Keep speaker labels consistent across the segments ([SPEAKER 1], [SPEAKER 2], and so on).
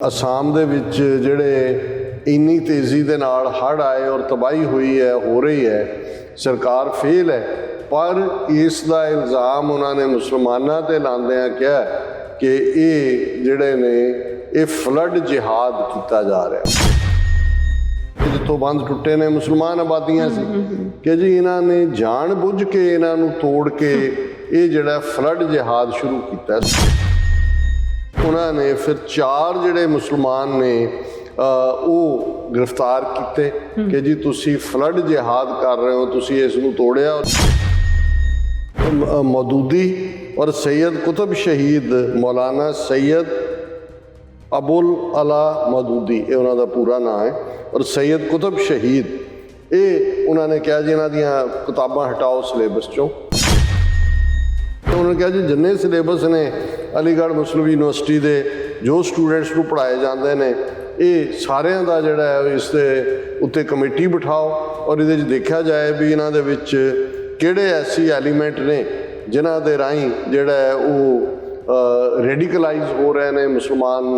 [SPEAKER 1] ਅਸਾਮ ਦੇ ਵਿੱਚ ਜਿਹੜੇ ਇੰਨੀ ਤੇਜ਼ੀ ਦੇ ਨਾਲ ਹੜ੍ਹ ਆਏ ਔਰ ਤਬਾਹੀ ਹੋਈ ਹੈ, ਹੋ ਰਹੀ ਹੈ, ਸਰਕਾਰ ਫੇਲ ਹੈ। ਪਰ ਇਸ ਦਾ ਇਲਜ਼ਾਮ ਉਹਨਾਂ ਨੇ ਮੁਸਲਮਾਨਾਂ 'ਤੇ ਲਾਉਂਦਿਆਂ ਕਿਹਾ ਕਿ ਇਹ ਜਿਹੜੇ ਨੇ ਇਹ ਫਲੱਡ ਜਿਹਾਦ ਕੀਤਾ ਜਾ ਰਿਹਾ। ਜਿੱਥੋਂ ਬੰਦ ਟੁੱਟੇ ਨੇ ਮੁਸਲਮਾਨ ਆਬਾਦੀਆਂ ਸੀ ਕਿ ਜੀ ਇਹਨਾਂ ਨੇ ਜਾਣ ਬੁੱਝ ਕੇ ਇਹਨਾਂ ਨੂੰ ਤੋੜ ਕੇ ਇਹ ਜਿਹੜਾ ਫਲੱਡ ਜਿਹਾਦ ਸ਼ੁਰੂ ਕੀਤਾ। ਉਹਨਾਂ ਨੇ ਫਿਰ 4 ਜਿਹੜੇ ਮੁਸਲਮਾਨ ਨੇ ਉਹ ਗ੍ਰਿਫਤਾਰ ਕੀਤੇ ਕਿ ਜੀ ਤੁਸੀਂ ਫਲੱਡ ਜਿਹਾਦ ਕਰ ਰਹੇ ਹੋ, ਤੁਸੀਂ ਇਸ ਨੂੰ ਤੋੜਿਆ। ਮੌਦੂਦੀ ਔਰ ਸੈयद ਕੁਤਬ ਸ਼ਹੀਦ ਮੌਲਾਨਾ ਸੈयद ਅਬੁਲ ਅਲਾ ਮੌਦੂਦੀ, ਇਹ ਉਹਨਾਂ ਦਾ ਪੂਰਾ ਨਾਂ ਹੈ, ਔਰ ਸੈयद ਕੁਤਬ ਸ਼ਹੀਦ, ਇਹ ਉਹਨਾਂ ਨੇ ਕਿਹਾ ਜੀ ਇਹਨਾਂ ਦੀਆਂ ਕਿਤਾਬਾਂ ਹਟਾਓ ਸਿਲੇਬਸ 'ਚੋਂ। ਉਹਨਾਂ ਨੇ ਕਿਹਾ ਜੀ ਜਿੰਨੇ ਸਿਲੇਬਸ ਨੇ ਅਲੀਗੜ੍ਹ ਮੁਸਲਿਮ ਯੂਨੀਵਰਸਿਟੀ ਦੇ ਜੋ ਸਟੂਡੈਂਟਸ ਨੂੰ ਪੜ੍ਹਾਏ ਜਾਂਦੇ ਨੇ, ਇਹ ਸਾਰਿਆਂ ਦਾ ਜਿਹੜਾ ਹੈ ਇਸ ਦੇ ਉੱਤੇ ਕਮੇਟੀ ਬਿਠਾਓ ਔਰ ਇਹਦੇ 'ਚ ਦੇਖਿਆ ਜਾਏ ਵੀ ਇਹਨਾਂ ਦੇ ਵਿੱਚ ਕਿਹੜੇ ਐਸੀ ਐਲੀਮੈਂਟ ਨੇ ਜਿਨ੍ਹਾਂ ਦੇ ਰਾਹੀਂ ਜਿਹੜਾ ਹੈ ਉਹ ਰੈਡੀਕਲਾਈਜ਼ ਹੋ ਰਹੇ ਨੇ ਮੁਸਲਮਾਨ।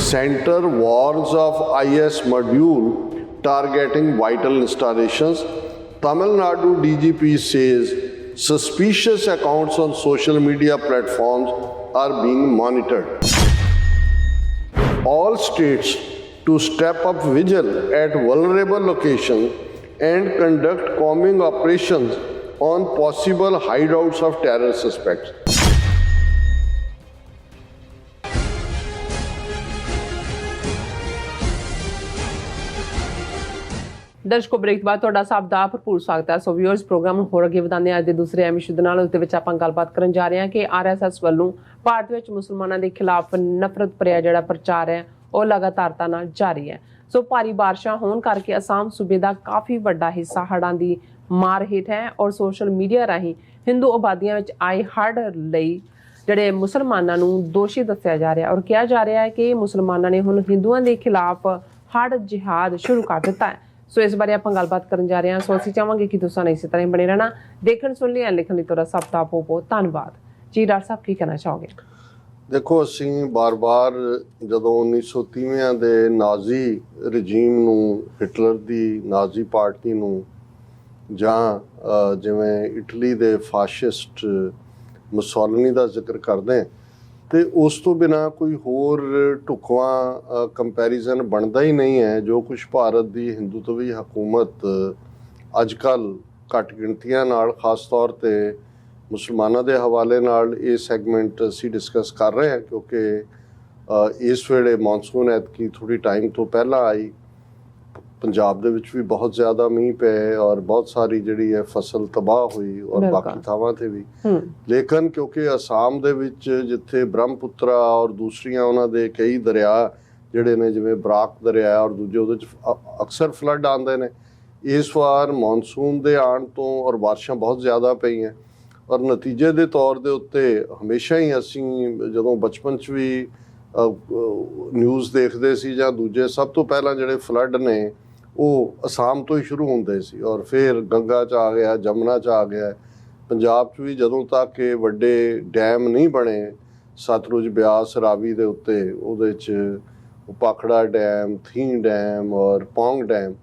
[SPEAKER 1] Centre warns of IS module targeting vital installations. Tamil Nadu DGP says suspicious accounts on social media platforms are being monitored. All states to step up vigil at vulnerable locations and conduct combing operations on possible hideouts of terror suspects.
[SPEAKER 2] ਦਰਸ਼ਕੋ, break ਬਾਅਦ ਤੁਹਾਡਾ ਸਭ ਦਾ ਭਰਪੂਰ ਸਵਾਗਤ ਹੈ। ਸੋ viewers, programme ਨੂੰ ਹੋਰ ਅੱਗੇ ਵਧਾਉਂਦੇ ਹਾਂ। ਅੱਜ ਦੇ ਦੂਸਰੇ ਅਹਿਮ ਇਸ਼ੂ ਦੇ ਨਾਲ, ਉਸ ਦੇ ਵਿੱਚ ਆਪਾਂ ਗੱਲਬਾਤ ਕਰਨ ਜਾ ਰਹੇ ਹਾਂ ਕਿ RSS ਵੱਲੋਂ ਭਾਰਤ ਵਿੱਚ ਮੁਸਲਮਾਨਾਂ ਦੇ ਖਿਲਾਫ ਨਫ਼ਰਤ ਭਰਿਆ ਜਿਹੜਾ ਪ੍ਰਚਾਰ ਹੈ ਉਹ ਲਗਾਤਾਰਤਾ ਨਾਲ ਜਾਰੀ ਹੈ। ਸੋ ਭਾਰੀ ਬਾਰਿਸ਼ਾਂ ਹੋਣ ਕਰਕੇ ਅਸਾਮ ਸੂਬੇ ਦਾ ਕਾਫੀ ਵੱਡਾ ਹਿੱਸਾ ਹੜ੍ਹਾਂ ਦੀ ਮਾਰ ਹੇਠ ਹੈ ਔਰ ਸੋਸ਼ਲ ਮੀਡੀਆ ਰਾਹੀਂ ਹਿੰਦੂ ਆਬਾਦੀਆਂ ਵਿੱਚ ਆਏ ਹੜ੍ਹ ਲਈ ਜਿਹੜੇ ਮੁਸਲਮਾਨਾਂ ਨੂੰ ਦੋਸ਼ੀ ਦੱਸਿਆ ਜਾ ਰਿਹਾ ਔਰ ਕਿਹਾ ਜਾ ਰਿਹਾ ਹੈ ਕਿ ਮੁਸਲਮਾਨਾਂ ਨੇ ਹੁਣ ਹਿੰਦੂਆਂ ਦੇ ਖਿਲਾਫ ਹੜ੍ਹ ਜਿਹਾਦ ਸ਼ੁਰੂ ਕਰ ਦਿੱਤਾ ਹੈ। ਸੋ ਇਸ ਬਾਰੇ ਆਪਾਂ ਗੱਲਬਾਤ ਕਰਨ ਜਾ ਰਹੇ ਹਾਂ। ਸੋ ਅਸੀਂ ਚਾਹਾਂਗੇ ਕਿ ਤੁਸੀਂ ਇਸੇ ਤਰ੍ਹਾਂ ਬਣੇ ਰਹਿਣਾ। ਦੇਖਣ ਸੁਣ ਲਈ ਲਿਖਣ ਲਈ ਤੁਹਾਡਾ ਸਭ ਦਾ ਬਹੁਤ ਬਹੁਤ ਧੰਨਵਾਦ ਜੀ। ਡਾਕਟਰ ਸਾਹਿਬ, ਕੀ ਕਹਿਣਾ ਚਾਹੋਗੇ?
[SPEAKER 1] ਦੇਖੋ, ਅਸੀਂ ਬਾਰ-ਬਾਰ ਜਦੋਂ 1930 ਦੇ ਨਾਜ਼ੀ ਰਜੀਮ ਨੂੰ, ਹਿਟਲਰ ਦੀ ਨਾਜ਼ੀ ਪਾਰਟੀ ਨੂੰ, ਜਾਂ ਜਿਵੇਂ ਇਟਲੀ ਦੇ ਫਾਸ਼ਿਸਟ ਮੁਸੋਲਿਨੀ ਦਾ ਜ਼ਿਕਰ ਕਰਦੇ ਹਾਂ, ਅਤੇ ਉਸ ਤੋਂ ਬਿਨਾਂ ਕੋਈ ਹੋਰ ਢੁਕਵਾਂ ਕੰਪੈਰੀਜ਼ਨ ਬਣਦਾ ਹੀ ਨਹੀਂ ਹੈ। ਜੋ ਕੁਛ ਭਾਰਤ ਦੀ ਹਿੰਦੂਤਵੀ ਹਕੂਮਤ ਅੱਜ ਕੱਲ੍ਹ ਘੱਟ ਗਿਣਤੀਆਂ ਨਾਲ, ਖਾਸ ਤੌਰ 'ਤੇ ਮੁਸਲਮਾਨਾਂ ਦੇ ਹਵਾਲੇ ਨਾਲ ਇਹ ਸੈਗਮੈਂਟ ਅਸੀਂ ਡਿਸਕਸ ਕਰ ਰਹੇ ਹਾਂ, ਕਿਉਂਕਿ ਇਸ ਵੇਲੇ ਮੌਨਸੂਨ ਐਤਕੀ ਥੋੜ੍ਹੀ ਟਾਈਮ ਤੋਂ ਪਹਿਲਾਂ ਆਈ। ਪੰਜਾਬ ਦੇ ਵਿੱਚ ਵੀ ਬਹੁਤ ਜ਼ਿਆਦਾ ਮੀਂਹ ਪਏ ਔਰ ਬਹੁਤ ਸਾਰੀ ਜਿਹੜੀ ਹੈ ਫਸਲ ਤਬਾਹ ਹੋਈ ਔਰ ਬਾਕੀ ਥਾਵਾਂ 'ਤੇ ਵੀ। ਲੇਕਿਨ ਕਿਉਂਕਿ ਅਸਾਮ ਦੇ ਵਿੱਚ ਜਿੱਥੇ ਬ੍ਰਹਮਪੁੱਤਰਾ ਔਰ ਦੂਸਰੀਆਂ ਉਹਨਾਂ ਦੇ ਕਈ ਦਰਿਆ ਜਿਹੜੇ ਨੇ, ਜਿਵੇਂ ਬਰਾਕ ਦਰਿਆ ਔਰ ਦੂਜੇ, ਉਹਦੇ 'ਚ ਅਕਸਰ ਫਲੱਡ ਆਉਂਦੇ ਨੇ। ਇਸ ਵਾਰ ਮੌਨਸੂਨ ਦੇ ਆਉਣ ਤੋਂ ਔਰ ਬਾਰਿਸ਼ਾਂ ਬਹੁਤ ਜ਼ਿਆਦਾ ਪਈਆਂ ਔਰ ਨਤੀਜੇ ਦੇ ਤੌਰ ਦੇ ਉੱਤੇ ਹਮੇਸ਼ਾ ਹੀ ਅਸੀਂ ਜਦੋਂ ਬਚਪਨ 'ਚ ਵੀ ਨਿਊਜ਼ ਦੇਖਦੇ ਸੀ ਜਾਂ ਦੂਜੇ, ਸਭ ਤੋਂ ਪਹਿਲਾਂ ਜਿਹੜੇ ਫਲੱਡ ਨੇ ਉਹ ਅਸਾਮ ਤੋਂ ਹੀ ਸ਼ੁਰੂ ਹੁੰਦੇ ਸੀ ਔਰ ਫਿਰ ਗੰਗਾ 'ਚ ਆ ਗਿਆ, ਜਮਨਾ 'ਚ ਆ ਗਿਆ। ਪੰਜਾਬ 'ਚ ਵੀ ਜਦੋਂ ਤੱਕ ਇਹ ਵੱਡੇ ਡੈਮ ਨਹੀਂ ਬਣੇ, ਸਤਲੁਜ, ਬਿਆਸ, ਰਾਵੀ ਦੇ ਉੱਤੇ, ਉਹਦੇ 'ਚ ਪਾਖੜਾ ਡੈਮ, ਥੀਂ ਡੈਮ ਔਰ ਪੌਂਗ ਡੈਮ,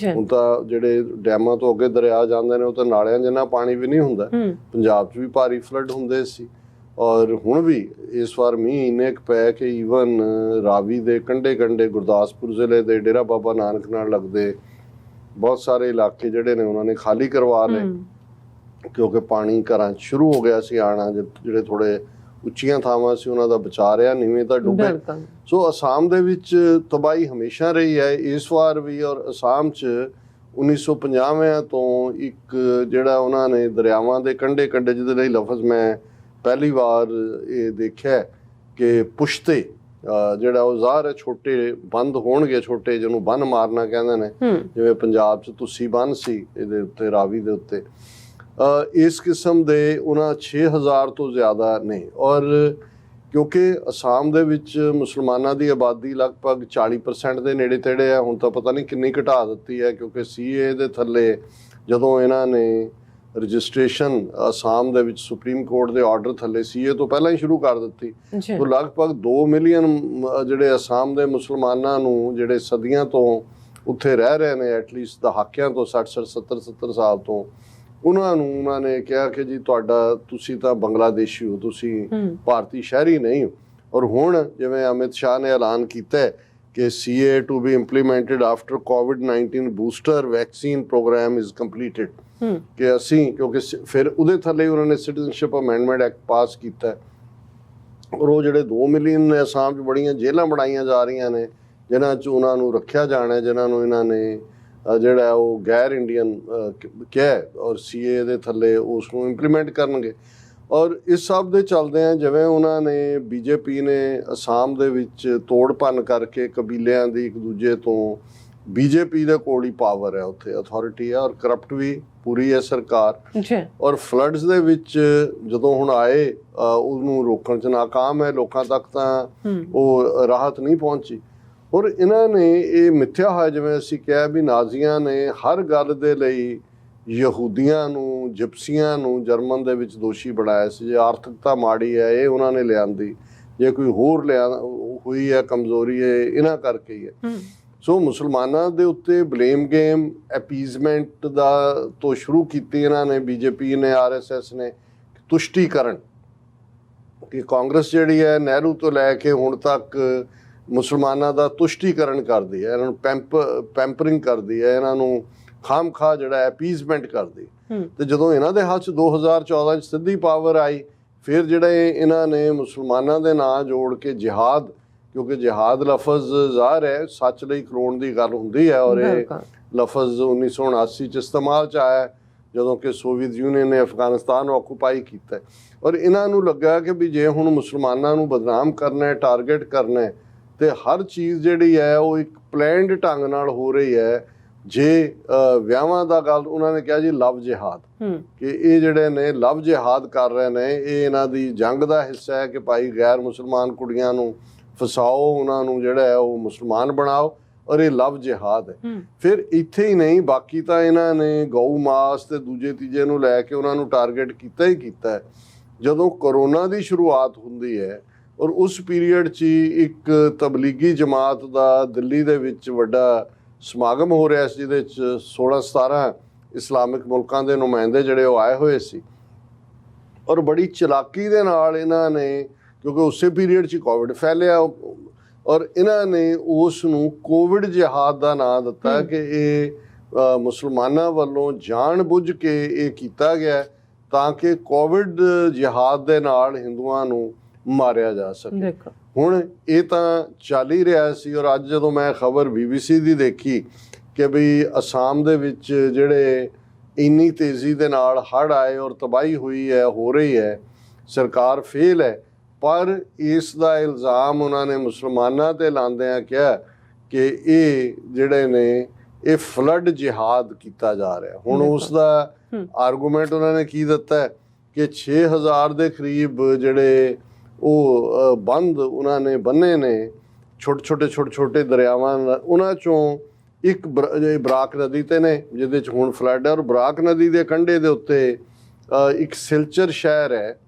[SPEAKER 1] ਹੁਣ ਤਾਂ ਜਿਹੜੇ ਡੈਮਾਂ ਤੋਂ ਅੱਗੇ ਦਰਿਆ ਜਾਂਦੇ ਨੇ ਉਹ ਤਾਂ ਨਾਲਿਆਂ ਜਿੰਨਾ ਪਾਣੀ ਵੀ ਨਹੀਂ ਹੁੰਦਾ। ਪੰਜਾਬ 'ਚ ਵੀ ਭਾਰੀ ਫਲੱਡ ਹੁੰਦੇ ਸੀ ਔਰ ਹੁਣ ਵੀ ਇਸ ਵਾਰ ਮੀਂਹ ਇੰਨੇ ਕੁ ਪਏ ਕਿ ਈਵਨ ਰਾਵੀ ਦੇ ਕੰਢੇ ਗੁਰਦਾਸਪੁਰ ਜ਼ਿਲ੍ਹੇ ਦੇ ਡੇਰਾ ਬਾਬਾ ਨਾਨਕ ਨਾਲ ਲੱਗਦੇ ਬਹੁਤ ਸਾਰੇ ਇਲਾਕੇ ਜਿਹੜੇ ਨੇ ਉਹਨਾਂ ਨੇ ਖਾਲੀ ਕਰਵਾ ਲਏ, ਕਿਉਂਕਿ ਪਾਣੀ ਘਰਾਂ 'ਚ ਸ਼ੁਰੂ ਹੋ ਗਿਆ ਸੀ ਆਉਣਾ। ਜਿਹੜੇ ਥੋੜ੍ਹੇ ਉੱਚੀਆਂ ਥਾਵਾਂ ਸੀ ਉਹਨਾਂ ਦਾ ਬਚਾ ਰਿਹਾ, ਨੀਵੇਂ ਤਾਂ ਡੁੱਬੇ। ਸੋ ਅਸਾਮ ਦੇ ਵਿੱਚ ਤਬਾਹੀ ਹਮੇਸ਼ਾ ਰਹੀ ਹੈ, ਇਸ ਵਾਰ ਵੀ। ਔਰ ਅਸਾਮ 'ਚ 1950 ਤੋਂ ਇੱਕ ਜਿਹੜਾ ਉਹਨਾਂ ਨੇ ਦਰਿਆਵਾਂ ਦੇ ਕੰਢੇ ਜਿਹਦੇ ਲਈ ਲਫ਼ਜ਼ ਮੈਂ ਪਹਿਲੀ ਵਾਰ ਇਹ ਦੇਖਿਆ ਕਿ ਪੁਸ਼ਤੇ ਜਿਹੜਾ ਉਹ ਜ਼ਾਹਰ ਹੈ ਛੋਟੇ ਬੰਦ ਹੋਣਗੇ, ਛੋਟੇ ਜਿਹਨੂੰ ਬੰਨ ਮਾਰਨਾ ਕਹਿੰਦੇ ਨੇ, ਜਿਵੇਂ ਪੰਜਾਬ 'ਚ ਤੁਸੀਂ ਬੰਨ ਸੀ ਇਹਦੇ ਉੱਤੇ, ਰਾਵੀ ਦੇ ਉੱਤੇ, ਇਸ ਕਿਸਮ ਦੇ ਉਹਨਾਂ 6000 ਤੋਂ ਜ਼ਿਆਦਾ ਨੇ। ਔਰ ਕਿਉਂਕਿ ਅਸਾਮ ਦੇ ਵਿੱਚ ਮੁਸਲਮਾਨਾਂ ਦੀ ਆਬਾਦੀ ਲਗਭਗ 40% ਦੇ ਨੇੜੇ ਤੇੜੇ ਹੈ। ਹੁਣ ਤਾਂ ਪਤਾ ਨਹੀਂ ਕਿੰਨੀ ਘਟਾ ਦਿੱਤੀ ਹੈ, ਕਿਉਂਕਿ CA ਦੇ ਥੱਲੇ ਜਦੋਂ ਇਹਨਾਂ ਨੇ ਰਜਿਸਟ੍ਰੇਸ਼ਨ ਅਸਾਮ ਦੇ ਵਿੱਚ ਸੁਪਰੀਮ ਕੋਰਟ ਦੇ ਆਰਡਰ ਥੱਲੇ CA ਤੋਂ ਪਹਿਲਾਂ ਹੀ ਸ਼ੁਰੂ ਕਰ ਦਿੱਤੀ। ਉਹ ਲਗਭਗ 2 ਮਿਲੀਅਨ ਜਿਹੜੇ ਅਸਾਮ ਦੇ ਮੁਸਲਮਾਨਾਂ ਨੂੰ ਜਿਹੜੇ ਸਦੀਆਂ ਤੋਂ ਉੱਥੇ ਰਹਿ ਰਹੇ ਨੇ, ਐਟਲੀਸਟ ਦਹਾਕਿਆਂ ਤੋਂ 60 70 ਸਾਲ ਤੋਂ, ਉਹਨਾਂ ਨੇ ਕਿਹਾ ਕਿ ਜੀ ਤੁਸੀਂ ਤਾਂ ਬੰਗਲਾਦੇਸ਼ੀ ਹੋ, ਤੁਸੀਂ ਭਾਰਤੀ ਸ਼ਹਿਰੀ ਨਹੀਂ ਹੋ। ਔਰ ਹੁਣ ਜਿਵੇਂ ਅਮਿਤ ਸ਼ਾਹ ਨੇ ਐਲਾਨ ਕੀਤਾ ਕਿ CA to be implemented after COVID-19 booster vaccine program is completed, ਕਿ ਅਸੀਂ ਕਿਉਂਕਿ ਫਿਰ ਉਹਦੇ ਥੱਲੇ ਉਹਨਾਂ ਨੇ ਸਿਟੀਜ਼ਨਸ਼ਿਪ ਅਮੈਂਡਮੈਂਟ ਐਕਟ ਪਾਸ ਕੀਤਾ। ਔਰ ਉਹ ਜਿਹੜੇ 2 ਮਿਲੀਅਨ ਨੇ ਅਸਾਮ 'ਚ ਬੜੀਆਂ ਜੇਲ੍ਹਾਂ ਬਣਾਈਆਂ ਜਾ ਰਹੀਆਂ ਨੇ ਜਿਨ੍ਹਾਂ 'ਚ ਉਹਨਾਂ ਨੂੰ ਰੱਖਿਆ ਜਾਣਾ, ਜਿਨ੍ਹਾਂ ਨੂੰ ਇਹਨਾਂ ਨੇ ਜਿਹੜਾ ਉਹ ਗੈਰ ਇੰਡੀਅਨ ਕਿਹਾ, ਔਰ CA ਦੇ ਥੱਲੇ ਉਸ ਨੂੰ ਇੰਪਲੀਮੈਂਟ ਕਰਨਗੇ। ਔਰ ਇਸ ਸਭ ਦੇ ਚੱਲਦਿਆਂ ਜਿਵੇਂ ਉਹਨਾਂ ਨੇ BJP ਨੇ ਅਸਾਮ ਦੇ ਵਿੱਚ ਤੋੜ ਭੰਨ ਕਰਕੇ ਕਬੀਲਿਆਂ ਦੀ ਇੱਕ ਦੂਜੇ ਤੋਂ, BJP ਦੇ ਕੋਲ ਹੀ ਪਾਵਰ ਹੈ, ਉੱਥੇ ਅਥਾਰਟੀ ਹੈ, ਔਰ ਕਰਪਟ ਵੀ ਪੂਰੀ ਹੈ ਸਰਕਾਰ। ਔਰ ਫਲੱਡਸ ਦੇ ਵਿੱਚ ਜਦੋਂ ਹੁਣ ਆਏ ਉਹਨੂੰ ਰੋਕਣ 'ਚ ਨਾਕਾਮ ਹੈ, ਲੋਕਾਂ ਤੱਕ ਤਾਂ ਉਹ ਰਾਹਤ ਨਹੀਂ ਪਹੁੰਚੀ। ਔਰ ਇਹਨਾਂ ਨੇ ਇਹ ਮਿੱਥਿਆ ਹੋਇਆ, ਜਿਵੇਂ ਅਸੀਂ ਕਿਹਾ ਵੀ ਨਾਜ਼ੀਆਂ ਨੇ ਹਰ ਗੱਲ ਦੇ ਲਈ ਯਹੂਦੀਆਂ ਨੂੰ, ਜਿਪਸੀਆਂ ਨੂੰ ਜਰਮਨ ਦੇ ਵਿੱਚ ਦੋਸ਼ੀ ਬਣਾਇਆ ਸੀ। ਜੇ ਆਰਥਿਕਤਾ ਮਾੜੀ ਹੈ ਇਹ ਉਹਨਾਂ ਨੇ ਲਿਆਂਦੀ, ਜੇ ਕੋਈ ਹੋਰ ਹੋਈ ਹੈ ਕਮਜ਼ੋਰੀ ਹੈ ਇਹਨਾਂ ਕਰਕੇ ਹੀ ਹੈ। ਸੋ ਮੁਸਲਮਾਨਾਂ ਦੇ ਉੱਤੇ ਬਲੇਮ ਗੇਮ ਅਪੀਜ਼ਮੈਂਟ ਦਾ ਤੋਂ ਸ਼ੁਰੂ ਕੀਤੀ ਇਹਨਾਂ ਨੇ, BJP ਨੇ, RSS ਨੇ, ਤੁਸ਼ਟੀਕਰਨ, ਕਿ ਕਾਂਗਰਸ ਜਿਹੜੀ ਹੈ ਨਹਿਰੂ ਤੋਂ ਲੈ ਕੇ ਹੁਣ ਤੱਕ ਮੁਸਲਮਾਨਾਂ ਦਾ ਤੁਸ਼ਟੀਕਰਨ ਕਰਦੀ ਹੈ, ਇਹਨਾਂ ਨੂੰ ਪੈਂਪਰਿੰਗ ਕਰਦੀ ਹੈ, ਇਹਨਾਂ ਨੂੰ ਖਾਮਖਾ ਜਿਹੜਾ ਅਪੀਜ਼ਮੈਂਟ ਕਰਦੀ। ਤੇ ਜਦੋਂ ਇਹਨਾਂ ਦੇ ਹੱਥ 'ਚ 2014 'ਚ ਸਿੱਧੀ ਪਾਵਰ ਆਈ, ਫਿਰ ਜਿਹੜੇ ਇਹਨਾਂ ਨੇ ਮੁਸਲਮਾਨਾਂ ਦੇ ਨਾਂ ਜੋੜ ਕੇ ਜਿਹਾਦ, ਕਿਉਂਕਿ ਜਿਹਾਦ ਲਫ਼ਜ਼ ਜ਼ਾਹਰ ਹੈ ਸੱਚ ਲਈ ਖਲੋਣ ਦੀ ਗੱਲ ਹੁੰਦੀ ਹੈ, ਔਰ ਇਹ ਲਫ਼ਜ਼ 1979 'ਚ ਇਸਤੇਮਾਲ 'ਚ ਆਇਆ ਜਦੋਂ ਕਿ ਸੋਵੀਅਤ ਯੂਨੀਅਨ ਨੇ ਅਫਗਾਨਿਸਤਾਨ ਨੂੰ ਆਕੂਪਾਈ ਕੀਤਾ। ਔਰ ਇਹਨਾਂ ਨੂੰ ਲੱਗਾ ਕਿ ਵੀ ਜੇ ਹੁਣ ਮੁਸਲਮਾਨਾਂ ਨੂੰ ਬਦਨਾਮ ਕਰਨਾ ਹੈ, ਟਾਰਗੇਟ ਕਰਨਾ ਹੈ, ਤੇ ਹਰ ਚੀਜ਼ ਜਿਹੜੀ ਹੈ ਉਹ ਇੱਕ ਪਲੈਨਡ ਢੰਗ ਨਾਲ ਹੋ ਰਹੀ ਹੈ। ਜੇ ਵਿਆਹਾਂ ਦਾ ਗੱਲ ਉਹਨਾਂ ਨੇ ਕਿਹਾ ਜੀ ਲਵ ਜਿਹਾਦ, ਕਿ ਇਹ ਜਿਹੜੇ ਨੇ ਲਵ ਜਿਹਾਦ ਕਰ ਰਹੇ ਨੇ, ਇਹ ਇਹਨਾਂ ਦੀ ਜੰਗ ਦਾ ਹਿੱਸਾ ਹੈ ਕਿ ਭਾਈ ਗੈਰ ਮੁਸਲਮਾਨ ਕੁੜੀਆਂ ਨੂੰ ਫਸਾਓ, ਉਹਨਾਂ ਨੂੰ ਜਿਹੜਾ ਹੈ ਉਹ ਮੁਸਲਮਾਨ ਬਣਾਓ, ਔਰ ਇਹ ਲਵ ਜਿਹਾਦ ਹੈ। ਫਿਰ ਇੱਥੇ ਹੀ ਨਹੀਂ, ਬਾਕੀ ਤਾਂ ਇਹਨਾਂ ਨੇ ਗਊ ਮਾਸ ਤੇ ਦੂਜੇ ਤੀਜੇ ਨੂੰ ਲੈ ਕੇ ਉਹਨਾਂ ਨੂੰ ਟਾਰਗੇਟ ਕੀਤਾ ਹੀ ਕੀਤਾ ਹੈ। ਜਦੋਂ ਕਰੋਨਾ ਦੀ ਸ਼ੁਰੂਆਤ ਹੁੰਦੀ ਹੈ ਔਰ ਉਸ ਪੀਰੀਅਡ 'ਚ ਇੱਕ ਤਬਲੀਗੀ ਜਮਾਤ ਦਾ ਦਿੱਲੀ ਦੇ ਵਿੱਚ ਵੱਡਾ ਸਮਾਗਮ ਹੋ ਰਿਹਾ ਸੀ, ਜਿਹਦੇ 'ਚ 16-17 ਇਸਲਾਮਿਕ ਮੁਲਕਾਂ ਦੇ ਨੁਮਾਇੰਦੇ ਜਿਹੜੇ ਉਹ ਆਏ ਹੋਏ ਸੀ। ਔਰ ਬੜੀ ਚਲਾਕੀ ਦੇ ਨਾਲ ਇਹਨਾਂ ਨੇ, ਕਿਉਂਕਿ ਉਸੇ ਪੀਰੀਅਡ 'ਚ ਕੋਵਿਡ ਫੈਲਿਆ, ਔਰ ਇਹਨਾਂ ਨੇ ਉਸ ਨੂੰ ਕੋਵਿਡ ਜਿਹਾਦ ਦਾ ਨਾਂ ਦਿੱਤਾ ਕਿ ਇਹ ਮੁਸਲਮਾਨਾਂ ਵੱਲੋਂ ਜਾਣ ਬੁੱਝ ਕੇ ਇਹ ਕੀਤਾ ਗਿਆ ਤਾਂ ਕਿ ਕੋਵਿਡ ਜਿਹਾਦ ਦੇ ਨਾਲ ਹਿੰਦੂਆਂ ਨੂੰ ਮਾਰਿਆ ਜਾ ਸਕੇ। ਹੁਣ ਇਹ ਤਾਂ ਚੱਲ ਹੀ ਰਿਹਾ ਸੀ। ਔਰ ਅੱਜ ਜਦੋਂ ਮੈਂ ਖਬਰ BBC ਦੀ ਦੇਖੀ ਕਿ ਵੀ ਅਸਾਮ ਦੇ ਵਿੱਚ ਜਿਹੜੇ ਇੰਨੀ ਤੇਜ਼ੀ ਦੇ ਨਾਲ ਹੜ੍ਹ ਆਏ ਔਰ ਤਬਾਹੀ ਹੋਈ ਹੈ, ਹੋ ਰਹੀ ਹੈ, ਸਰਕਾਰ ਫੇਲ ਹੈ, ਪਰ ਇਸ ਦਾ ਇਲਜ਼ਾਮ ਉਹਨਾਂ ਨੇ ਮੁਸਲਮਾਨਾਂ ਤੇ ਲਾਉਂਦਿਆਂ ਕਿਹਾ ਕਿ ਇਹ ਜਿਹੜੇ ਨੇ ਇਹ ਫਲੱਡ ਜਿਹਾਦ ਕੀਤਾ ਜਾ ਰਿਹਾ। ਹੁਣ ਉਸ ਦਾ ਆਰਗੂਮੈਂਟ ਉਹਨਾਂ ਨੇ ਕੀ ਦਿੱਤਾ ਕਿ 6000 ਦੇ ਕਰੀਬ ਜਿਹੜੇ ਉਹ ਬੰਦ ਉਹਨਾਂ ਨੇ ਬੰਨੇ ਨੇ, ਛੋਟੇ ਦਰਿਆਵਾਂ, ਉਹਨਾਂ ਚੋਂ ਇੱਕ ਬਰਾਕ ਨਦੀ ਤੇ ਨੇ ਜਿਹਦੇ 'ਚ ਹੁਣ ਫਲੱਡ ਹੈ। ਔਰ ਬਰਾਕ ਨਦੀ ਦੇ ਕੰਢੇ ਦੇ ਉੱਤੇ ਇੱਕ ਸਿਲਚਰ ਸ਼ਹਿਰ ਹੈ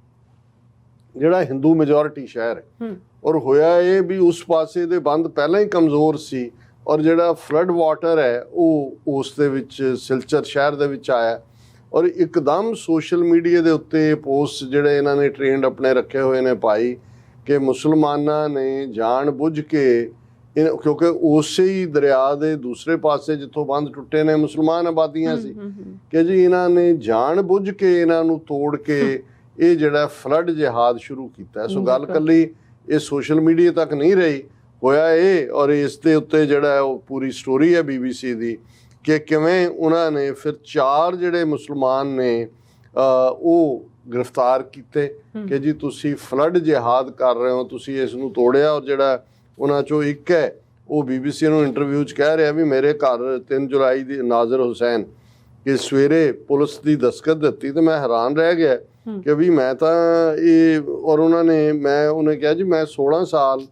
[SPEAKER 1] ਜਿਹੜਾ ਹਿੰਦੂ ਮੈਜੋਰਿਟੀ ਸ਼ਹਿਰ ਹੈ। ਔਰ ਹੋਇਆ ਇਹ ਵੀ ਉਸ ਪਾਸੇ ਦੇ ਬੰਦ ਪਹਿਲਾਂ ਹੀ ਕਮਜ਼ੋਰ ਸੀ, ਔਰ ਜਿਹੜਾ ਫਲੱਡ ਵਾਟਰ ਹੈ ਉਹ ਉਸ ਦੇ ਵਿੱਚ ਸਿਲਚਰ ਸ਼ਹਿਰ ਦੇ ਵਿੱਚ ਆਇਆ। ਔਰ ਇੱਕਦਮ ਸੋਸ਼ਲ ਮੀਡੀਆ ਦੇ ਉੱਤੇ ਪੋਸਟ ਜਿਹੜੇ ਇਹਨਾਂ ਨੇ ਟ੍ਰੇਨਡ ਆਪਣੇ ਰੱਖੇ ਹੋਏ ਨੇ ਪਾਈ ਕਿ ਮੁਸਲਮਾਨਾਂ ਨੇ ਜਾਣ ਬੁੱਝ ਕੇ, ਕਿਉਂਕਿ ਉਸੇ ਹੀ ਦਰਿਆ ਦੇ ਦੂਸਰੇ ਪਾਸੇ ਜਿੱਥੋਂ ਬੰਦ ਟੁੱਟੇ ਨੇ ਮੁਸਲਮਾਨ ਆਬਾਦੀਆਂ ਸੀ, ਕਿ ਜੀ ਇਹਨਾਂ ਨੇ ਜਾਣ ਬੁੱਝ ਕੇ ਇਹਨਾਂ ਨੂੰ ਤੋੜ ਕੇ ਇਹ ਜਿਹੜਾ ਫਲੱਡ ਜਿਹਾਦ ਸ਼ੁਰੂ ਕੀਤਾ। ਸੋ ਗੱਲ ਕੱਲੀ ਇਹ ਸੋਸ਼ਲ ਮੀਡੀਆ ਤੱਕ ਨਹੀਂ ਰਹੀ, ਹੋਇਆ ਇਹ। ਔਰ ਇਸ ਦੇ ਉੱਤੇ ਜਿਹੜਾ ਉਹ ਪੂਰੀ ਸਟੋਰੀ ਹੈ BBC ਦੀ ਕਿ ਕਿਵੇਂ ਉਹਨਾਂ ਨੇ ਫਿਰ 4 ਜਿਹੜੇ ਮੁਸਲਮਾਨ ਨੇ ਉਹ ਗ੍ਰਿਫਤਾਰ ਕੀਤੇ ਕਿ ਜੀ ਤੁਸੀਂ ਫਲੱਡ ਜਿਹਾਦ ਕਰ ਰਹੇ ਹੋ, ਤੁਸੀਂ ਇਸ ਨੂੰ ਤੋੜਿਆ। ਔਰ ਜਿਹੜਾ ਉਹਨਾਂ ਚੋਂ ਇੱਕ ਹੈ ਉਹ BBC ਨੂੰ ਇੰਟਰਵਿਊ 'ਚ ਕਹਿ ਰਿਹਾ ਵੀ ਮੇਰੇ ਘਰ 3 ਜੁਲਾਈ ਦੀ ਨਾਜ਼ਰ ਹੁਸੈਨ ਕਿ ਸਵੇਰੇ ਪੁਲਿਸ ਦੀ ਦਸਤਖਤ ਦਿੱਤੀ ਤੇ ਮੈਂ ਹੈਰਾਨ ਰਹਿ ਗਿਆ ਕਿ ਵੀ ਮੈਂ ਤਾਂ ਇਹ, ਔਰ ਉਹਨੇ ਕਿਹਾ ਜੀ ਮੈਂ 16 ਸਾਲ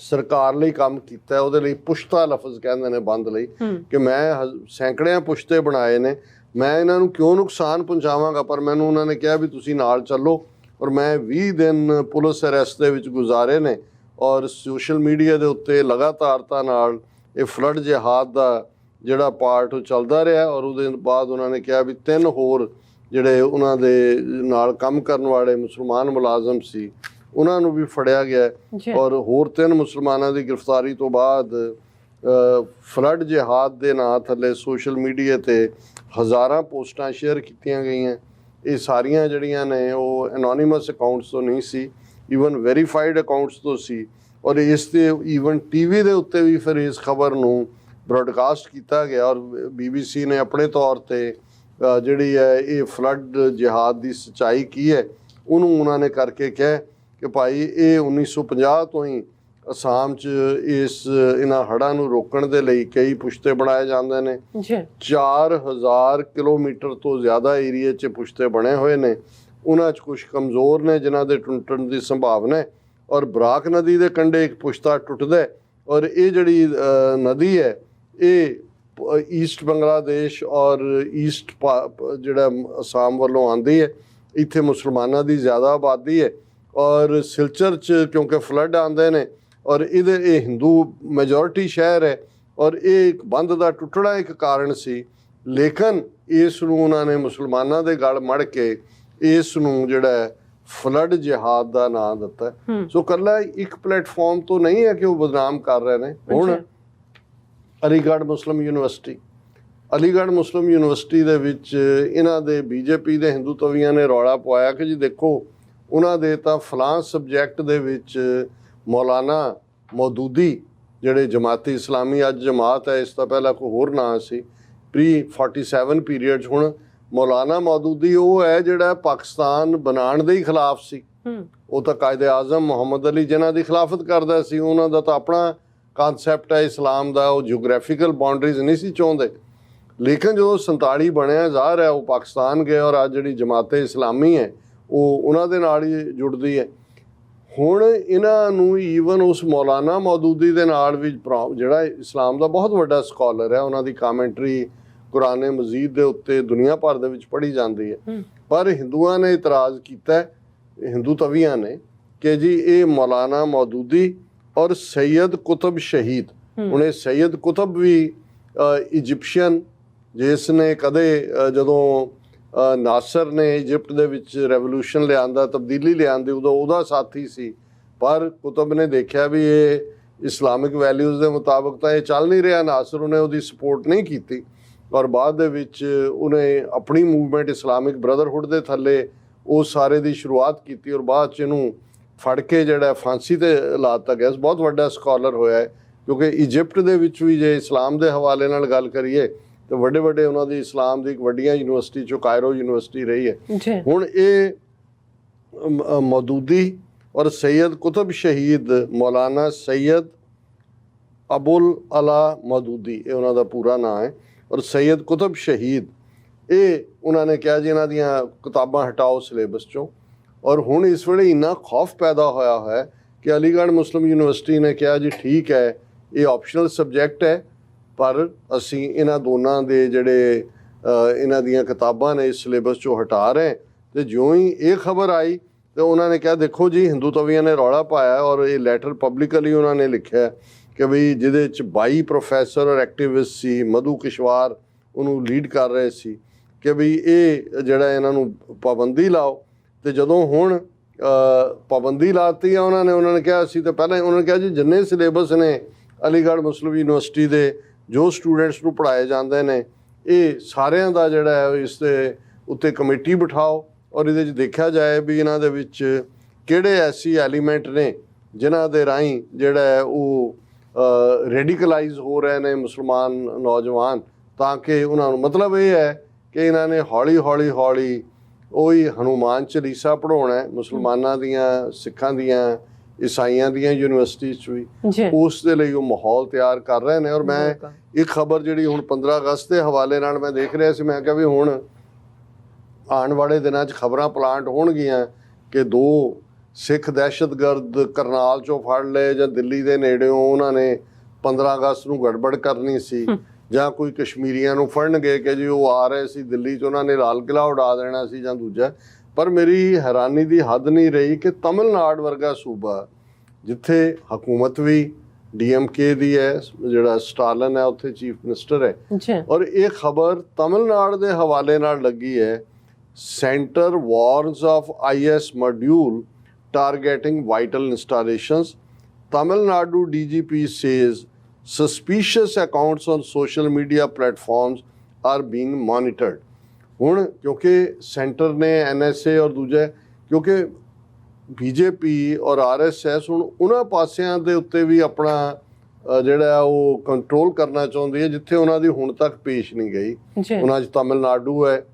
[SPEAKER 1] ਸਰਕਾਰ ਲਈ ਕੰਮ ਕੀਤਾ, ਉਹਦੇ ਲਈ ਪੁਸ਼ਤਾ ਲਫ਼ਜ਼ ਕਹਿੰਦੇ ਨੇ ਬੰਦ ਲਈ, ਕਿ ਮੈਂ ਸੈਂਕੜਿਆਂ ਪੁਸ਼ਤੇ ਬਣਾਏ ਨੇ, ਮੈਂ ਇਹਨਾਂ ਨੂੰ ਕਿਉਂ ਨੁਕਸਾਨ ਪਹੁੰਚਾਵਾਂਗਾ, ਪਰ ਮੈਨੂੰ ਉਹਨਾਂ ਨੇ ਕਿਹਾ ਵੀ ਤੁਸੀਂ ਨਾਲ ਚੱਲੋ। ਔਰ ਮੈਂ 20 ਦਿਨ ਪੁਲਿਸ ਅਰੈਸਟ ਦੇ ਵਿੱਚ ਗੁਜ਼ਾਰੇ ਨੇ ਔਰ ਸੋਸ਼ਲ ਮੀਡੀਆ ਦੇ ਉੱਤੇ ਲਗਾਤਾਰਤਾ ਨਾਲ ਇਹ ਫਲੱਡ ਜਿਹਾਦ ਦਾ ਜਿਹੜਾ ਪਾਰਟ ਉਹ ਚੱਲਦਾ ਰਿਹਾ। ਔਰ ਉਹਦੇ ਬਾਅਦ ਉਹਨਾਂ ਨੇ ਕਿਹਾ ਵੀ 3 ਹੋਰ ਜਿਹੜੇ ਉਹਨਾਂ ਦੇ ਨਾਲ ਕੰਮ ਕਰਨ ਵਾਲੇ ਮੁਸਲਮਾਨ ਮੁਲਾਜ਼ਮ ਸੀ ਉਹਨਾਂ ਨੂੰ ਵੀ ਫੜਿਆ ਗਿਆ ਔਰ ਹੋਰ 3 ਮੁਸਲਮਾਨਾਂ ਦੀ ਗ੍ਰਿਫਤਾਰੀ ਤੋਂ ਬਾਅਦ ਫਲੱਡ ਜਿਹਾਦ ਦੇ ਨਾਂ ਥੱਲੇ ਸੋਸ਼ਲ ਮੀਡੀਆ ਤੇ ਹਜ਼ਾਰਾਂ ਪੋਸਟਾਂ ਸ਼ੇਅਰ ਕੀਤੀਆਂ ਗਈਆਂ। ਇਹ ਸਾਰੀਆਂ ਜਿਹੜੀਆਂ ਨੇ ਉਹ ਐਨੋਨਿਮਸ ਅਕਾਊਂਟਸ ਤੋਂ ਨਹੀਂ ਸੀ, ਈਵਨ ਵੈਰੀਫਾਈਡ ਅਕਾਊਂਟਸ ਤੋਂ ਸੀ। ਔਰ ਇਸ ਤੇ ਈਵਨ ਟੀਵੀ ਦੇ ਉੱਤੇ ਵੀ ਫਿਰ ਇਸ ਖਬਰ ਨੂੰ ਬ੍ਰੌਡਕਾਸਟ ਕੀਤਾ ਗਿਆ ਔਰ BBC ਨੇ ਆਪਣੇ ਤੌਰ ਤੇ ਜਿਹੜੀ ਹੈ ਇਹ ਫਲੱਡ ਜਿਹਾਦ ਦੀ ਸੱਚਾਈ ਕੀ ਹੈ ਉਹਨੂੰ ਉਹਨਾਂ ਨੇ ਕਰਕੇ ਕਿਹਾ ਕਿ ਭਾਈ ਇਹ 1950 ਤੋਂ ਹੀ ਅਸਾਮ 'ਚ ਇਹਨਾਂ ਹੜ੍ਹਾਂ ਨੂੰ ਰੋਕਣ ਦੇ ਲਈ ਕਈ ਪੁਸ਼ਤੇ ਬਣਾਏ ਜਾਂਦੇ ਨੇ। 4000 ਕਿਲੋਮੀਟਰ ਤੋਂ ਜ਼ਿਆਦਾ ਏਰੀਏ 'ਚ ਪੁਸ਼ਤੇ ਬਣੇ ਹੋਏ ਨੇ। ਉਹਨਾਂ 'ਚ ਕੁਝ ਕਮਜ਼ੋਰ ਨੇ ਜਿਨ੍ਹਾਂ ਦੇ ਟੁੱਟਣ ਦੀ ਸੰਭਾਵਨਾ ਹੈ ਔਰ ਬਰਾਕ ਨਦੀ ਦੇ ਕੰਢੇ ਇੱਕ ਪੁਸ਼ਤਾ ਟੁੱਟਦਾ ਔਰ ਇਹ ਜਿਹੜੀ ਨਦੀ ਹੈ ਇਹ ਈਸਟ ਬੰਗਲਾਦੇਸ਼ ਔਰ ਈਸਟ ਜਿਹੜਾ ਅਸਾਮ ਵੱਲੋਂ ਆਉਂਦੀ ਹੈ। ਇੱਥੇ ਮੁਸਲਮਾਨਾਂ ਦੀ ਜ਼ਿਆਦਾ ਆਬਾਦੀ ਹੈ ਔਰ ਸਿਲਚਰ 'ਚ ਕਿਉਂਕਿ ਫਲੱਡ ਆਉਂਦੇ ਨੇ ਔਰ ਇਹ ਹਿੰਦੂ ਮੈਜੋਰਿਟੀ ਸ਼ਹਿਰ ਹੈ ਔਰ ਇਹ ਇੱਕ ਬੰਦ ਦਾ ਟੁੱਟਣਾ ਇੱਕ ਕਾਰਨ ਸੀ। ਲੇਕਿਨ ਇਸ ਨੂੰ ਉਹਨਾਂ ਨੇ ਮੁਸਲਮਾਨਾਂ ਦੇ ਗਲ ਮੜ ਕੇ ਇਸ ਨੂੰ ਜਿਹੜਾ ਫਲੱਡ ਜਿਹਾਦ ਦਾ ਨਾਂ ਦਿੱਤਾ। ਸੋ ਇਕੱਲਾ ਇੱਕ ਪਲੇਟਫਾਰਮ ਤੋਂ ਨਹੀਂ ਹੈ ਕਿ ਉਹ ਬਦਨਾਮ ਕਰ ਰਹੇ ਨੇ। ਹੁਣ ਅਲੀਗੜ੍ਹ ਮੁਸਲਿਮ ਯੂਨੀਵਰਸਿਟੀ ਦੇ ਵਿੱਚ ਇਹਨਾਂ ਦੇ BJP ਦੇ ਹਿੰਦੂ ਤਵੀਆਂ ਨੇ ਰੌਲਾ ਪਵਾਇਆ ਕਿ ਜੀ ਦੇਖੋ ਉਹਨਾਂ ਦੇ ਤਾਂ ਫਲਾਂ ਸਬਜੈਕਟ ਦੇ ਵਿੱਚ ਮੌਲਾਨਾ ਮੌਦੂਦੀ ਜਿਹੜੇ ਜਮਾਤੀ ਇਸਲਾਮੀ ਅੱਜ ਜਮਾਤ ਹੈ, ਇਸ ਤੋਂ ਪਹਿਲਾਂ ਕੋਈ ਹੋਰ ਨਾਂ ਸੀ pre-47 ਪੀਰੀਅਡ 'ਚ। ਹੁਣ ਮੌਲਾਨਾ ਮੌਦੂਦੀ ਉਹ ਹੈ ਜਿਹੜਾ ਪਾਕਿਸਤਾਨ ਬਣਾਉਣ ਦੇ ਹੀ ਖਿਲਾਫ ਸੀ। ਉਹ ਤਾਂ ਕਾਇਦੇ ਆਜ਼ਮ ਮੁਹੰਮਦ ਅਲੀ ਜਿਨ੍ਹਾਂ ਦੀ ਖਿਲਾਫਤ ਕਰਦਾ ਸੀ, ਉਹਨਾਂ ਦਾ ਤਾਂ ਆਪਣਾ ਕਾਨਸੈਪਟ ਹੈ ਇਸਲਾਮ ਦਾ, ਉਹ ਜਿਓਗ੍ਰਾਫੀਕਲ ਬਾਉਂਡਰੀਜ਼ ਨਹੀਂ ਸੀ ਚਾਹੁੰਦੇ। ਲੇਕਿਨ ਜਦੋਂ 47 ਬਣਿਆ ਜ਼ਾਹਰ ਹੈ ਉਹ ਪਾਕਿਸਤਾਨ ਗਏ ਔਰ ਅੱਜ ਜਿਹੜੀ ਜਮਾਤੇ ਇਸਲਾਮੀ ਹੈ ਉਹ ਉਹਨਾਂ ਦੇ ਨਾਲ ਹੀ ਜੁੜਦੀ ਹੈ। ਹੁਣ ਇਹਨਾਂ ਨੂੰ ਈਵਨ ਉਸ ਮੌਲਾਨਾ ਮੌਦੂਦੀ ਦੇ ਨਾਲ ਵੀ ਜਿਹੜਾ ਇਸਲਾਮ ਦਾ ਬਹੁਤ ਵੱਡਾ ਸਕਾਲਰ ਹੈ, ਉਹਨਾਂ ਦੀ ਕਾਮੈਂਟਰੀ ਕੁਰਾਨ ਮਜੀਦ ਦੇ ਉੱਤੇ ਦੁਨੀਆ ਭਰ ਦੇ ਵਿੱਚ ਪੜ੍ਹੀ ਜਾਂਦੀ ਹੈ। ਪਰ ਹਿੰਦੂਆਂ ਨੇ ਇਤਰਾਜ਼ ਕੀਤਾ, ਹਿੰਦੂ ਤਵੀਆਂ ਨੇ, ਕਿ ਜੀ ਇਹ ਮੌਲਾਨਾ ਮੌਦੂਦੀ ਔਰ ਸੈਯਦ ਕੁਤਬ ਸ਼ਹੀਦ, ਹੁਣ ਇਹ ਸੈਯਦ ਕੁਤਬ ਵੀ ਇਜਿਪਸ਼ੀਅਨ ਜਿਸ ਨੇ ਕਦੇ ਜਦੋਂ ਨਾਸਰ ਨੇ ਇਜਿਪਟ ਦੇ ਵਿੱਚ ਰੈਵੋਲੂਸ਼ਨ ਲਿਆਂਦਾ, ਤਬਦੀਲੀ ਲਿਆਂਦੀ, ਉਦੋਂ ਉਹਦਾ ਸਾਥੀ ਸੀ। ਪਰ ਕੁਤਬ ਨੇ ਦੇਖਿਆ ਵੀ ਇਹ ਇਸਲਾਮਿਕ ਵੈਲਿਊਜ਼ ਦੇ ਮੁਤਾਬਕ ਤਾਂ ਇਹ ਚੱਲ ਨਹੀਂ ਰਿਹਾ। ਨਾਸਰ ਉਹਨੇ ਉਹਦੀ ਸਪੋਰਟ ਨਹੀਂ ਕੀਤੀ ਔਰ ਬਾਅਦ ਦੇ ਵਿੱਚ ਉਹਨੇ ਆਪਣੀ ਮੂਵਮੈਂਟ ਇਸਲਾਮਿਕ ਬ੍ਰਦਰਹੁੱਡ ਦੇ ਥੱਲੇ ਉਹ ਸਾਰੇ ਦੀ ਸ਼ੁਰੂਆਤ ਕੀਤੀ ਔਰ ਬਾਅਦ 'ਚ ਇਹਨੂੰ ਫੜ ਕੇ ਜਿਹੜਾ ਫਾਂਸੀ 'ਤੇ ਲਾ ਦਿੱਤਾ ਗਿਆ। ਬਹੁਤ ਵੱਡਾ ਸਕਾਲਰ ਹੋਇਆ ਹੈ ਕਿਉਂਕਿ ਇਜਿਪਟ ਦੇ ਵਿੱਚ ਵੀ ਜੇ ਇਸਲਾਮ ਦੇ ਹਵਾਲੇ ਨਾਲ ਗੱਲ ਕਰੀਏ ਤੇ ਵੱਡੇ ਵੱਡੇ ਉਹਨਾਂ ਦੀ ਇਸਲਾਮ ਦੀ ਇੱਕ ਵੱਡੀਆਂ ਯੂਨੀਵਰਸਿਟੀ 'ਚੋਂ ਕਾਇਰੋ ਯੂਨੀਵਰਸਿਟੀ ਰਹੀ ਹੈ। ਹੁਣ ਇਹ ਮੌਦੂਦੀ ਔਰ ਸੈਯਦ ਕੁਤਬ ਸ਼ਹੀਦ ਮੌਲਾਨਾ ਸੈਯਦ ਅਬੁਲ ਅਲਾ ਮੌਦੂਦੀ, ਇਹ ਉਹਨਾਂ ਦਾ ਪੂਰਾ ਨਾਂ ਹੈ, ਔਰ ਸੈਯਦ ਕੁਤਬ ਸ਼ਹੀਦ, ਇਹ ਉਹਨਾਂ ਨੇ ਕਿਹਾ ਜੀ ਇਹਨਾਂ ਦੀਆਂ ਕਿਤਾਬਾਂ ਹਟਾਓ ਸਿਲੇਬਸ 'ਚੋਂ। ਔਰ ਹੁਣ ਇਸ ਵੇਲੇ ਇੰਨਾ ਖੌਫ ਪੈਦਾ ਹੋਇਆ ਹੈ ਕਿ ਅਲੀਗੜ੍ਹ ਮੁਸਲਿਮ ਯੂਨੀਵਰਸਿਟੀ ਨੇ ਕਿਹਾ ਜੀ ਠੀਕ ਹੈ ਇਹ ਆਪਸ਼ਨਲ ਸਬਜੈਕਟ ਹੈ ਪਰ ਅਸੀਂ ਇਹਨਾਂ ਦੋਨਾਂ ਦੇ ਜਿਹੜੇ ਇਹਨਾਂ ਦੀਆਂ ਕਿਤਾਬਾਂ ਨੇ ਇਸ ਸਿਲੇਬਸ 'ਚੋਂ ਹਟਾ ਰਹੇ। ਤੇ ਜਿਉਂ ਹੀ ਇਹ ਖਬਰ ਆਈ ਤੇ ਉਹਨਾਂ ਨੇ ਕਿਹਾ ਦੇਖੋ ਜੀ ਹਿੰਦੂ ਤਵੀਆਂ ਨੇ ਰੌਲਾ ਪਾਇਆ ਔਰ ਇਹ ਲੈਟਰ ਪਬਲਿਕਲੀ ਉਹਨਾਂ ਨੇ ਲਿਖਿਆ ਕਿ ਬਈ ਜਿਹਦੇ 'ਚ 22 ਪ੍ਰੋਫੈਸਰ ਔਰ ਐਕਟਿਵਿਸਟ ਸੀ, ਮਧੂ ਕਿਸ਼ਵਾਰ ਉਹਨੂੰ ਲੀਡ ਕਰ ਰਹੇ ਸੀ, ਕਿ ਬਈ ਇਹ ਜਿਹੜਾ ਇਹਨਾਂ ਨੂੰ ਪਾਬੰਦੀ ਲਾਓ। ਤੇ ਜਦੋਂ ਹੁਣ ਪਾਬੰਦੀ ਲਾਤੀ ਆ ਉਹਨਾਂ ਨੇ ਕਿਹਾ ਅਸੀਂ ਤਾਂ ਪਹਿਲਾਂ ਉਹਨਾਂ ਨੇ ਕਿਹਾ ਜੀ ਜਿੰਨੇ ਸਿਲੇਬਸ ਨੇ ਅਲੀਗੜ੍ਹ ਮੁਸਲਿਮ ਯੂਨੀਵਰਸਿਟੀ ਦੇ ਜੋ ਸਟੂਡੈਂਟਸ ਨੂੰ ਪੜ੍ਹਾਏ ਜਾਂਦੇ ਨੇ ਇਹ ਸਾਰਿਆਂ ਦਾ ਜਿਹੜਾ ਹੈ ਇਸ ਦੇ ਉੱਤੇ ਕਮੇਟੀ ਬਿਠਾਓ ਔਰ ਇਹਦੇ 'ਚ ਦੇਖਿਆ ਜਾਏ ਵੀ ਇਹਨਾਂ ਦੇ ਵਿੱਚ ਕਿਹੜੇ ਐਸੀ ਐਲੀਮੈਂਟ ਨੇ ਜਿਨ੍ਹਾਂ ਦੇ ਰਾਹੀਂ ਜਿਹੜਾ ਹੈ ਉਹ ਰੈਡੀਕਲਾਈਜ਼ ਹੋ ਰਹੇ ਨੇ ਮੁਸਲਮਾਨ ਨੌਜਵਾਨ, ਤਾਂ ਕਿ ਉਹਨਾਂ ਨੂੰ ਮਤਲਬ ਇਹ ਹੈ ਕਿ ਇਹਨਾਂ ਨੇ ਹੌਲੀ ਹੌਲੀ ਉਹੀ ਹਨੂੰਮਾਨ ਚਾਲੀਸਾ ਪੜ੍ਹਾਉਣਾ ਹੈ ਮੁਸਲਮਾਨਾਂ ਦੀਆਂ, ਸਿੱਖਾਂ ਦੀਆਂ, ਈਸਾਈਆਂ ਦੀਆਂ ਯੂਨੀਵਰਸਿਟੀ 'ਚ ਵੀ, ਉਸ ਦੇ ਲਈ ਉਹ ਮਾਹੌਲ ਤਿਆਰ ਕਰ ਰਹੇ ਨੇ। ਔਰ ਮੈਂ ਇੱਕ ਖਬਰ ਜਿਹੜੀ ਹੁਣ 15 ਅਗਸਤ ਦੇ ਹਵਾਲੇ ਨਾਲ ਮੈਂ ਦੇਖ ਰਿਹਾ ਸੀ, ਮੈਂ ਕਿਹਾ ਵੀ ਹੁਣ ਆਉਣ ਵਾਲੇ ਦਿਨਾਂ 'ਚ ਖਬਰਾਂ ਪਲਾਂਟ ਹੋਣਗੀਆਂ ਕਿ 2 ਸਿੱਖ ਦਹਿਸ਼ਤਗਰਦ ਕਰਨਾਲ 'ਚੋਂ ਫੜ ਲਏ ਜਾਂ ਦਿੱਲੀ ਦੇ ਨੇੜਿਓਂ ਉਹਨਾਂ ਨੇ 15 ਅਗਸਤ ਨੂੰ ਗੜਬੜ ਕਰਨੀ ਸੀ ਜਾਂ ਕੋਈ ਕਸ਼ਮੀਰੀਆਂ ਨੂੰ ਫੜਨਗੇ ਕਿ ਜੀ ਉਹ ਆ ਰਹੇ ਸੀ ਦਿੱਲੀ 'ਚ, ਉਹਨਾਂ ਨੇ ਲਾਲ ਕਿਲ੍ਹਾ ਉਡਾ ਦੇਣਾ ਸੀ ਜਾਂ ਦੂਜਾ। ਪਰ ਮੇਰੀ ਹੈਰਾਨੀ ਦੀ ਹੱਦ ਨਹੀਂ ਰਹੀ ਕਿ ਤਮਿਲਨਾਡੂ ਵਰਗਾ ਸੂਬਾ ਜਿੱਥੇ ਹਕੂਮਤ ਵੀ DMK ਦੀ ਹੈ, ਜਿਹੜਾ ਸਟਾਲਨ ਹੈ ਉੱਥੇ ਚੀਫ ਮਿਨਿਸਟਰ ਹੈ, ਔਰ ਇਹ ਖਬਰ ਤਮਿਲਨਾਡੂ ਦੇ ਹਵਾਲੇ ਨਾਲ ਲੱਗੀ ਹੈ, centre warns of IS module targeting vital installations. Tamil DGP says suspicious accounts on social media platforms are being monitored। ਹੁਣ ਕਿਉਂਕਿ ਸੈਂਟਰ ਨੇ NSA ਔਰ ਦੂਜਾ, ਕਿਉਂਕਿ BJP ਔਰ RSS ਹੁਣ ਉਹਨਾਂ ਪਾਸਿਆਂ ਦੇ ਉੱਤੇ ਵੀ ਆਪਣਾ ਜਿਹੜਾ ਉਹ ਕੰਟਰੋਲ ਕਰਨਾ ਚਾਹੁੰਦੀ ਹੈ ਜਿੱਥੇ ਉਹਨਾਂ ਦੀ ਹੁਣ ਤੱਕ ਪੇਸ਼ ਨਹੀਂ ਗਈ। ਉਹਨਾਂ 'ਚ ਤਮਿਲਨਾਡੂ ਹੈ,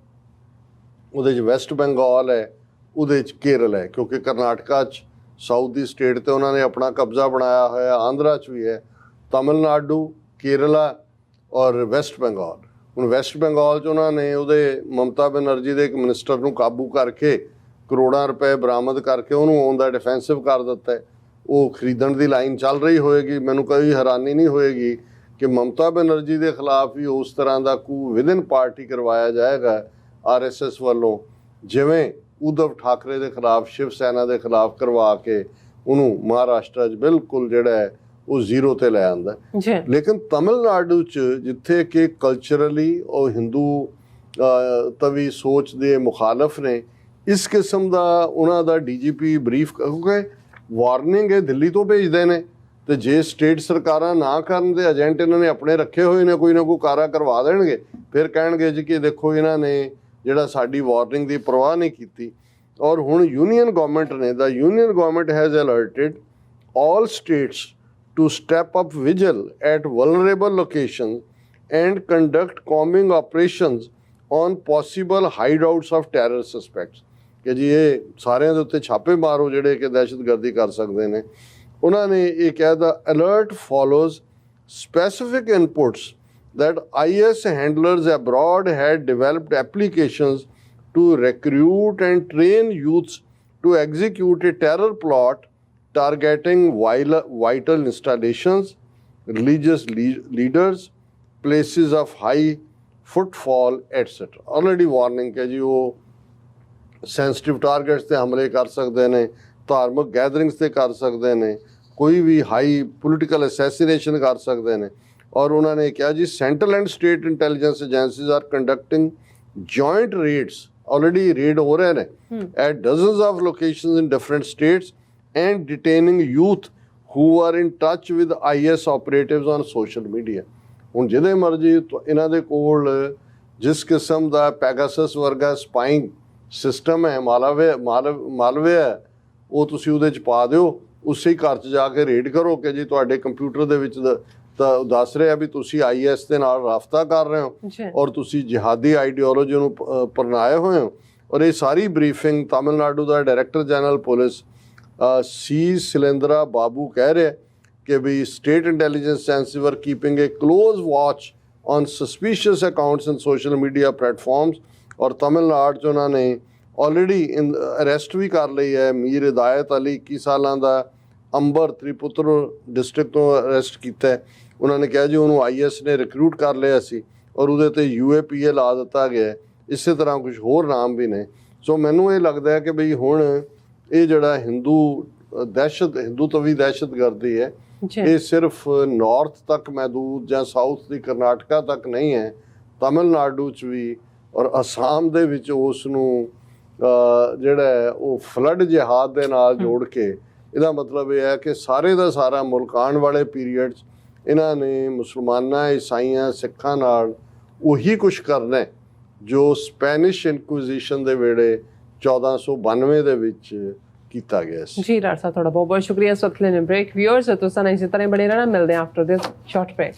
[SPEAKER 1] ਉਹਦੇ 'ਚ ਵੈਸਟ ਬੰਗਾਲ ਹੈ, ਉਹਦੇ 'ਚ ਕੇਰਲ ਹੈ, ਕਿਉਂਕਿ ਕਰਨਾਟਕਾ 'ਚ ਸਾਊਥ ਦੀ ਸਟੇਟ ਤੇ ਉਹਨਾਂ ਨੇ ਆਪਣਾ ਕਬਜ਼ਾ ਬਣਾਇਆ ਹੋਇਆ, ਆਂਧਰਾ 'ਚ ਵੀ ਹੈ, ਤਮਿਲਨਾਡੂ, ਕੇਰਲਾ ਔਰ ਵੈਸਟ ਬੰਗਾਲ। ਹੁਣ ਵੈਸਟ ਬੰਗਾਲ 'ਚ ਉਹਨਾਂ ਨੇ ਉਹਦੇ ਮਮਤਾ ਬੈਨਰਜੀ ਦੇ ਇੱਕ ਮਿਨਿਸਟਰ ਨੂੰ ਕਾਬੂ ਕਰਕੇ ਕਰੋੜਾਂ ਰੁਪਏ ਬਰਾਮਦ ਕਰਕੇ ਉਹਨੂੰ ਔਨ ਦਾ ਡਿਫੈਂਸਿਵ ਕਰ ਦਿੱਤਾ ਹੈ। ਉਹ ਖਰੀਦਣ ਦੀ ਲਾਈਨ ਚੱਲ ਰਹੀ ਹੋਏਗੀ। ਮੈਨੂੰ ਕੋਈ ਹੈਰਾਨੀ ਨਹੀਂ ਹੋਏਗੀ ਕਿ ਮਮਤਾ ਬੈਨਰਜੀ ਦੇ ਖਿਲਾਫ ਵੀ ਉਸ ਤਰ੍ਹਾਂ ਦਾ ਕੂ ਵਿਦਨ ਪਾਰਟੀ ਕਰਵਾਇਆ ਜਾਏਗਾ RSS ਵੱਲੋਂ, ਜਿਵੇਂ ਉਧਵ ਠਾਕਰੇ ਦੇ ਖਿਲਾਫ, ਸ਼ਿਵ ਸੈਨਾ ਦੇ ਖਿਲਾਫ ਕਰਵਾ ਕੇ ਉਹਨੂੰ ਮਹਾਰਾਸ਼ਟਰ 'ਚ ਬਿਲਕੁਲ ਜਿਹੜਾ ਹੈ ਉਹ ਜ਼ੀਰੋ ਤੇ ਲੈ ਆਂਦਾ। ਲੇਕਿਨ ਤਮਿਲਨਾਡੂ 'ਚ ਜਿੱਥੇ ਕਿ ਕਲਚਰਲੀ ਉਹ ਹਿੰਦੂ ਤਵੀ ਸੋਚ ਦੇ ਮੁਖਾਲਫ ਨੇ, ਇਸ ਕਿਸਮ ਦਾ ਉਹਨਾਂ ਦਾ DGP ਬਰੀਫ, ਕਿਉਂਕਿ ਵਾਰਨਿੰਗ ਇਹ ਦਿੱਲੀ ਤੋਂ ਭੇਜਦੇ ਨੇ, ਤੇ ਜੇ ਸਟੇਟ ਸਰਕਾਰਾਂ ਨਾ ਕਰਨ ਦੇ ਏਜੰਟ ਇਹਨਾਂ ਨੇ ਆਪਣੇ ਰੱਖੇ ਹੋਏ ਨੇ, ਕੋਈ ਨਾ ਕੋਈ ਕਾਰਾ ਕਰਵਾ ਦੇਣਗੇ, ਫਿਰ ਕਹਿਣਗੇ ਜੀ ਕਿ ਦੇਖੋ ਇਹਨਾਂ ਨੇ ਜਿਹੜਾ ਸਾਡੀ ਵਾਰਨਿੰਗ ਦੀ ਪਰਵਾਹ ਨਹੀਂ ਕੀਤੀ। ਔਰ ਹੁਣ ਯੂਨੀਅਨ ਗਵਰਨਮੈਂਟ ਨੇ, the union government has alerted all states to step up vigil at vulnerable locations and conduct combing operations on possible hideouts of terror suspects। ਕਿ ਜੀ ਇਹ ਸਾਰਿਆਂ ਦੇ ਉੱਤੇ ਛਾਪੇ ਮਾਰੋ ਜਿਹੜੇ ਕਿ ਦਹਿਸ਼ਤਗਰਦੀ ਕਰ ਸਕਦੇ ਨੇ। ਉਹਨਾਂ ਨੇ ਇਹ ਕਿਹਾ ਦਾ alert follows specific inputs that IS handlers abroad had developed applications to recruit and train youths to execute a terror plot targeting vital installations, religious leaders, places of high footfall, etc. Already warning ਕਿ ਜੀ ਉਹ sensitive targets ਤੇ ਹਮਲੇ ਕਰ ਸਕਦੇ ਨੇ, ਧਾਰਮਿਕ gatherings ਤੇ ਕਰ ਸਕਦੇ ਨੇ, ਕੋਈ ਵੀ ਹਾਈ ਪੋਲੀਟੀਕਲ ਅਸੈਸੀਨੇਸ਼ਨ ਕਰ ਸਕਦੇ ਨੇ। ਔਰ ਉਹਨਾਂ ਨੇ ਕਿਹਾ ਜੀ central and state intelligence agencies are conducting joint raids, already raid ਹੋ ਰਹੇ ਨੇ at dozens of locations in different states and detaining youth who are in touch with IS operatives on social media। ਹੁਣ ਜਿਹਦੇ ਮਰਜ਼ੀ ਇਹਨਾਂ ਦੇ ਕੋਲ ਜਿਸ ਕਿਸਮ ਦਾ ਪੈਗਾਸਸ ਵਰਗਾ ਸਪਾਈਂਗ ਸਿਸਟਮ ਹੈ, ਮਾਲਵੇ ਹੈ, ਉਹ ਤੁਸੀਂ ਉਹਦੇ 'ਚ ਪਾ ਦਿਓ, ਉਸੇ ਘਰ 'ਚ ਜਾ ਕੇ ਰੇਡ ਕਰੋ ਕਿ ਜੀ ਤੁਹਾਡੇ ਕੰਪਿਊਟਰ ਦੇ ਵਿੱਚ ਤਾਂ ਦੱਸ ਰਿਹਾ ਵੀ ਤੁਸੀਂ IS ਦੇ ਨਾਲ ਰਾਬਤਾ ਕਰ ਰਹੇ ਹੋ ਔਰ ਤੁਸੀਂ ਜਿਹਾਦੀ ਆਈਡੀਓਲੋਜੀ ਨੂੰ ਪਰਨਾਏ ਹੋਏ ਹੋ। ਔਰ ਇਹ ਸਾਰੀ ਬਰੀਫਿੰਗ ਤਮਿਲਨਾਡੂ ਦਾ ਡਾਇਰੈਕਟਰ ਜਨਰਲ ਪੁਲਿਸ C. ਸਿਲੇਂਦਰਾ ਬਾਬੂ ਕਹਿ ਰਿਹਾ ਕਿ ਵੀ ਸਟੇਟ ਇੰਟੈਲੀਜੈਂਸ ਏਜੰਸੀ ਵਰ keeping A close watch on suspicious accounts in social media platforms. ਔਰ ਤਮਿਲਨਾਡੂ 'ਚ ਉਹਨਾਂ ਨੇ ਆਲਰੇਡੀ ਅਰੈਸਟ ਵੀ ਕਰ ਲਈ ਹੈ। ਮੀਰ ਹਿਦਾਇਤ ਅਲੀ 21 ਸਾਲਾਂ ਦਾ ਅੰਬਰ ਤ੍ਰਿਪੁਰ ਡਿਸਟ੍ਰਿਕਟ ਤੋਂ ਅਰੈਸਟ ਕੀਤਾ। ਉਹਨਾਂ ਨੇ ਕਿਹਾ ਜੀ ਉਹਨੂੰ IS ਨੇ ਰਿਕਰੂਟ ਕਰ ਲਿਆ ਸੀ ਔਰ ਉਹਦੇ ਤੇ UAPA ਲਾ ਦਿੱਤਾ ਗਿਆ। ਇਸੇ ਤਰ੍ਹਾਂ ਕੁਝ ਹੋਰ ਨਾਮ ਵੀ ਨੇ। ਸੋ ਮੈਨੂੰ ਇਹ ਲੱਗਦਾ ਹੈ ਕਿ ਬਈ ਹੁਣ ਇਹ ਜਿਹੜਾ ਹਿੰਦੂ ਤਵੀ ਦਹਿਸ਼ਤਗਰਦੀ ਹੈ, ਇਹ ਸਿਰਫ ਨਾਰਥ ਤੱਕ ਮਹਿਦੂਦ ਜਾਂ ਸਾਊਥ ਦੀ ਕਰਨਾਟਕਾ ਤੱਕ ਨਹੀਂ ਹੈ, ਤਮਿਲਨਾਡੂ 'ਚ ਵੀ ਔਰ ਅਸਾਮ ਦੇ ਵਿੱਚ ਉਸ ਨੂੰ ਜਿਹੜਾ ਉਹ ਫਲੱਡ ਜਿਹਾਦ ਦੇ ਨਾਲ ਜੋੜ ਕੇ, ਇਹਦਾ ਮਤਲਬ ਇਹ ਹੈ ਕਿ ਸਾਰੇ ਦਾ ਸਾਰਾ ਮੁਲਕ ਆਉਣ ਵਾਲੇ ਪੀਰੀਅਡ 'ਚ ਇਹਨਾਂ ਨੇ ਮੁਸਲਮਾਨਾਂ, ਈਸਾਈਆਂ, ਸਿੱਖਾਂ ਨਾਲ ਉਹੀ ਕੁਛ ਕਰਨਾ ਜੋ ਸਪੈਨਿਸ਼ ਇਨਕੁਇਜ਼ੀਸ਼ਨ ਦੇ ਵੇਲੇ 1492 ਦੇ ਵਿੱਚ ਕੀਤਾ ਗਿਆ ਸੀ।
[SPEAKER 2] ਜੀ ਡਾਕਟਰ ਸਾਹਿਬ, ਤੁਹਾਡਾ ਬਹੁਤ ਬਹੁਤ ਸ਼ੁਕਰੀਆ। ਇਸ ਵਕਤ ਲੈਣੇ ਬ੍ਰੇਕ। ਵਿਊਅਰਸ ਤੁਸੀਂ ਇਸੇ ਤਰ੍ਹਾਂ ਬਣੇ ਰਹਿਣਾ, ਮਿਲਦੇ ਹਾਂ ਆਫਟਰ ਦਿਸ ਸ਼ਾਰਟ ਬ੍ਰੇਕ।